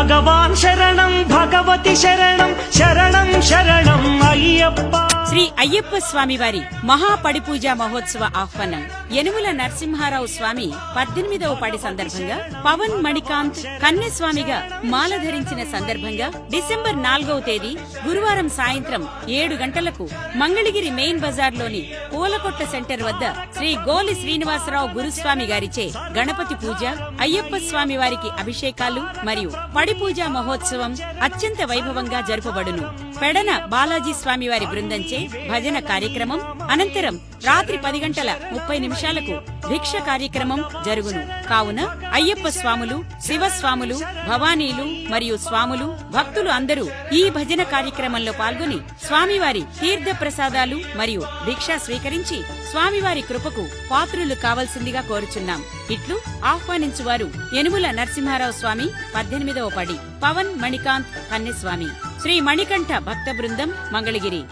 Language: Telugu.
భగవాన్ శరణం భగవతి శరణం శరణం శరణం అయ్యప్ప. శ్రీ అయ్యప్ప స్వామి వారి మహాపడిపూజ మహోత్సవ ఆహ్వానం. యనుమల నరసింహారావు స్వామి 18వ పడి సందర్భంగా పవన్ మణికాంత్ కన్యస్వామిగా మాల ధరించిన సందర్భంగా డిసెంబర్ 4వ తేదీ గురువారం సాయంత్రం 7 గంటలకు మంగళగిరి మెయిన్ బజార్లోని పూలకొట్ల సెంటర్ వద్ద శ్రీ గోలి శ్రీనివాసరావు గురుస్వామి గారిచే గణపతి పూజ, అయ్యప్ప స్వామి వారికి అభిషేకాలు మరియు పడిపూజ మహోత్సవం అత్యంత వైభవంగా జరుపబడును. పెడన బాలాజీ స్వామి వారి బృందంచే భజన కార్యక్రమం అనంతరం రాత్రి 10:30 భిక్ష కార్యక్రమం జరుగును. కావున అయ్యప్ప స్వాములు, శివస్వాములు, భవానీలు మరియు స్వాములు, భక్తులు అందరూ ఈ భజన కార్యక్రమంలో పాల్గొని స్వామివారి తీర్థ ప్రసాదాలు మరియు భిక్ష స్వీకరించి స్వామివారి కృపకు పాత్రులు కావలసిందిగా కోరుచున్నాం. ఇట్లు ఆహ్వానించువారు యనుమల నరసింహారావు స్వామి 18వ పడి, పవన్ మణికాంత్ కన్యస్వామి, శ్రీ మణికంఠ భక్త బృందం, మంగళగిరి.